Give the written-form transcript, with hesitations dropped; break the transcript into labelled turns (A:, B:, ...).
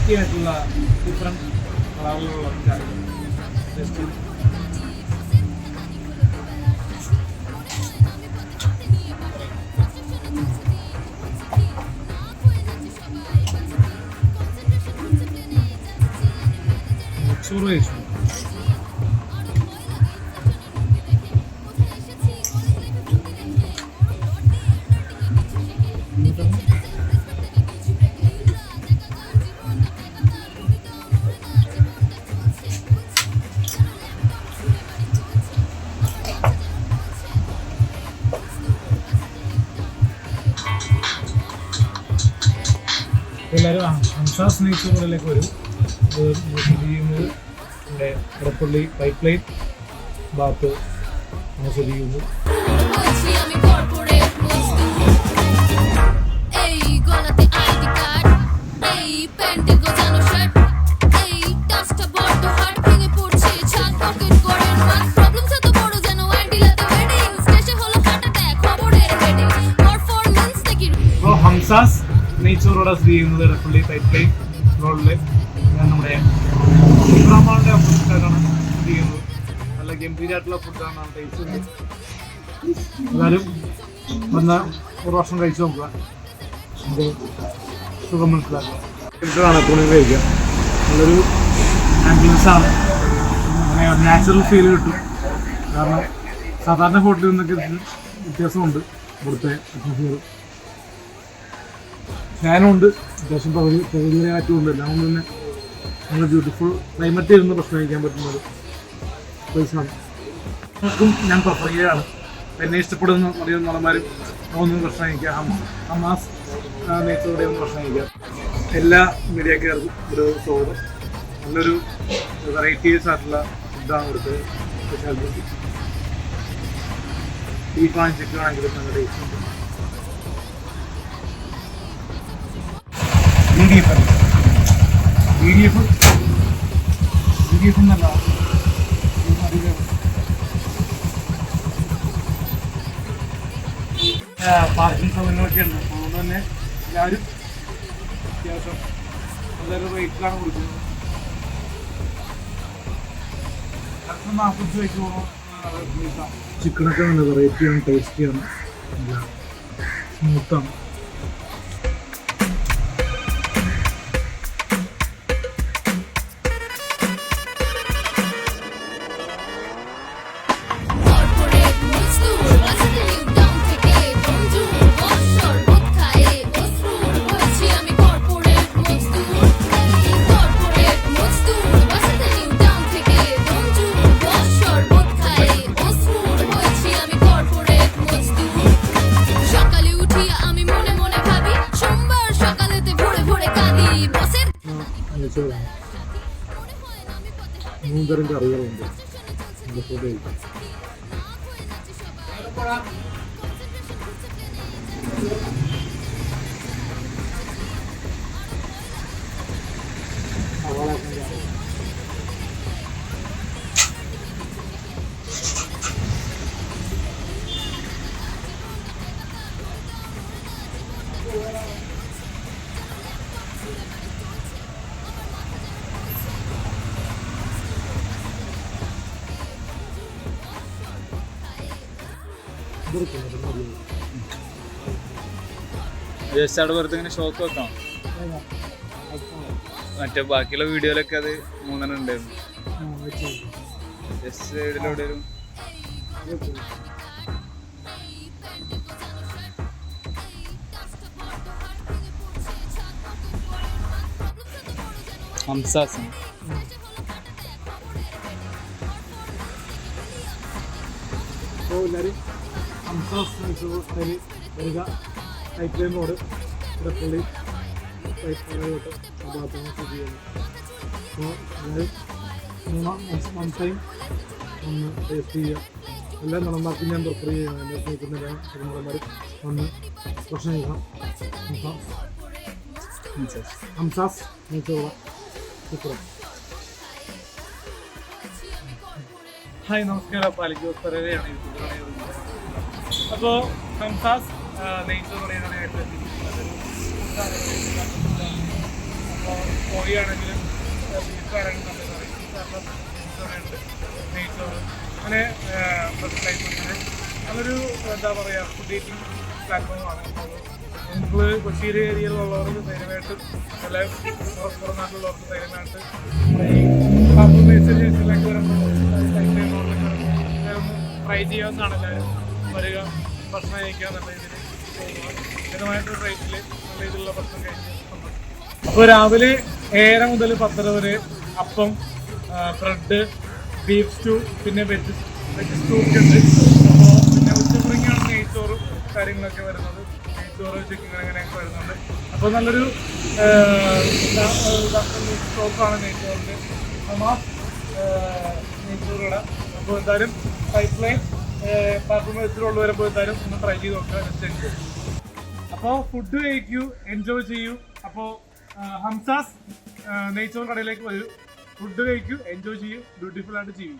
A: Variety ആയിട്ടുള്ള different കളറിലുള്ള കറികൾ ജസ്റ്റ് ചോറ് കഴിച്ചു. എല്ലാവരും ഹംസാസ് നെയ്ച്ചോറിലേക്ക് വരും. ചെയ്യുന്നത് ഇവിടെ ഇടപ്പള്ളി പൈപ്പ് ലൈൻ ഭാഗത്ത് സ്ഥിതി ചെയ്യുന്നു. അപ്പോൾ ഹംസാസ് നെയ്ച്ചോറോടെ സ്ഥിതി ചെയ്യുന്നത് ഇടപ്പള്ളി പൈപ്പ് ലൈൻ റോഡിൽ നമ്മുടെ ഇബ്രാഹിമാളുടെ ഓപ്പോസിറ്റായിട്ടാണ് സ്ഥിതി ചെയ്യുന്നത്. നല്ല ഗംഭീരമായിട്ടുള്ള ഫുഡാണ്, ടേസ്റ്റ് ഉണ്ട്. എല്ലാവരും വന്ന് ഒരു വർഷം കഴിച്ചു നോക്കുക, നമുക്ക് സുഖം മനസ്സിലാക്കുക. ഇതാണ് തുണി കഴിക്കുക. നല്ലൊരു ആംബിയൻസാണ്, അങ്ങനെ നാച്ചുറൽ ഫീൽ കിട്ടും. കാരണം സാധാരണ ഹോട്ടലിൽ നിന്നൊക്കെ വ്യത്യാസമുണ്ട് ഇവിടുത്തെ അറ്റ്മോസ്ഫിയർ. ഫാനുണ്ട്, അത്യാവശ്യം പ്രകൃതിയുടെ കാറ്റുമുണ്ട്. എല്ലാം കൊണ്ട് തന്നെ നല്ല ബ്യൂട്ടിഫുൾ ക്ലൈമറ്റ് ഇരുന്ന് ഭക്ഷണം കഴിക്കാൻ പറ്റുന്നത് പ്ലേസാണ്. നമുക്കും ഞാൻ പ്രിഫർ ചെയ്യുകയാണ്. എന്നെ ഇഷ്ടപ്പെടുന്ന അധികം നടന്മാരും ഒന്ന് ഭക്ഷണം കഴിക്കാം. ഹമാസ് നെയ്ച്ചോടെ ഒന്ന് ഭക്ഷണം കഴിക്കാം. എല്ലാ മീഡിയക്കാർക്കും ഒരു സ്വാഗതം. നല്ലൊരു വെറൈറ്റീസ് ആയിട്ടുള്ള ഫുഡാണ് ഇവിടുത്തെ സ്പെഷ്യാലിറ്റി. ബീഫാണെങ്കിൽ ചിക്കൻ ആണെങ്കിലും നല്ല ടേസ്റ്റ് ഉണ്ട്. BDF എന്നല്ല, പാർക്കിംഗ് സൗകര്യമൊക്കെ ഉണ്ട്. അതുകൊണ്ട് തന്നെ എല്ലാവരും അത്യാവശ്യം നല്ലൊരു റേറ്റിലാണ് കൊടുക്കുന്നത്. 40 രൂപയ്ക്ക് പോകണം. ചിക്കനൊക്കെ നല്ല വെറൈറ്റിയാണ്, ടേസ്റ്റിയാണ്, നല്ല സ്മൂത്താണ്. മൂന്നരം കറികളുണ്ട്. ഫുഡ് കഴിക്കാം.
B: ജസ്റ്റ് അവിടെ വെറുതെ ഇങ്ങനെ ഷോക്ക് വെക്കാം. മറ്റേ ബാക്കിയുള്ള വീഡിയോയിലൊക്കെ അത് 3 ഉണ്ടായിരുന്നു. ജസ്റ്റ് സൈഡിലൂടെ ഒരു ഹംസാസ്
A: എല്ലാവരും ഹംസാസ് നെയ്ച്ചോറിൽ വരിക. Pipe line road Edappally pipe ലൈനോട്ട് ഭാഗത്താണ് സ്ഥിതി ചെയ്യുന്നത്. അപ്പോൾ എല്ലാവരും മനസ്സായും ഒന്ന് ടേസ്റ്റ് ചെയ്യുക. എല്ലാ നടന്മാർക്കും ഞാൻ പ്രിഫർ ചെയ്യുകയാണ്. എന്നെ സ്നേഹിക്കുന്ന എല്ലാ നടന്മാരും ഒന്ന് ഭക്ഷണം കഴിക്കാം. ഹംസാസ് നെയ്ച്ചോറ് സൂപ്പർ. ഹായ്, നമസ്കാരം. പാലിക്കോസ് പരവയാണ് യൂട്യൂബിലാണ്. അപ്പോൾ ഹംസാസ് നെയ്ച്ചോറ് പറയുന്നത് കോഴിയാണെങ്കിലും ബീഫാണെങ്കിലും നമ്മൾ പറയും കാരണം ഉണ്ട് നെയ്ച്ചോറ് അങ്ങനെ അങ്ങനെ അതൊരു എന്താ പറയുക ഫുഡ് ഈറ്റിംഗ് പ്ലാറ്റ്ഫോമാണ്. നിങ്ങൾ കൊച്ചിയിൽ ഏരിയയിലുള്ളവർക്ക് ധൈര്യമായിട്ട് അല്ലെ പുറം നാട്ടിലുള്ളവർക്ക് ധൈര്യമായിട്ട് ഈ കോംപ്രമൈസിലേക്ക് വരുമ്പോൾ ട്രൈ ചെയ്യാവുന്നതാണ്. എല്ലാവരും വരിക, ഭക്ഷണം കഴിക്കുക, നല്ല രീതിയിൽ മിതമായിട്ടൊരു റേറ്റിൽ നല്ല രീതിയിലുള്ള ഭക്ഷണം കഴിക്കുക. അപ്പോൾ രാവിലെ 7 മുതൽ 10 വരെ അപ്പം, ബ്രെഡ്, ബീഫ് സ്റ്റൂ, പിന്നെ വെജ് സ്റ്റൂ ഒക്കെ ഉണ്ട്. അപ്പോൾ പിന്നെ ഉച്ചപ്പുറങ്ങിയാണ് നെയ്ച്ചോറും കാര്യങ്ങളൊക്കെ വരുന്നത്. നെയ്ച്ചോറ് ചിക്കൻ അങ്ങനെയൊക്കെ വരുന്നുണ്ട്. അപ്പോൾ നല്ലൊരു സ്റ്റോക്കാണ് നെയ്ച്ചോറിൻ്റെ നെയ്ച്ചോറുടെ. അപ്പോൾ എന്തായാലും പൈപ്പ് ലൈൻ പാർക്കുമ്പോൾ വരുമ്പോൾ എന്തായാലും ഒന്ന് ട്രൈ ചെയ്ത് നോക്കുക, ജസ്റ്റ്. അപ്പോൾ ഫുഡ് കഴിക്കൂ, എൻജോയ് ചെയ്യൂ. അപ്പോൾ ഹംസാസ് നെയ്ച്ചോർ കടയിലേക്ക് വരൂ, ഫുഡ് കഴിക്കൂ, എൻജോയ് ചെയ്യൂ, ബ്യൂട്ടിഫുൾ ആയിട്ട് ചെയ്യൂ.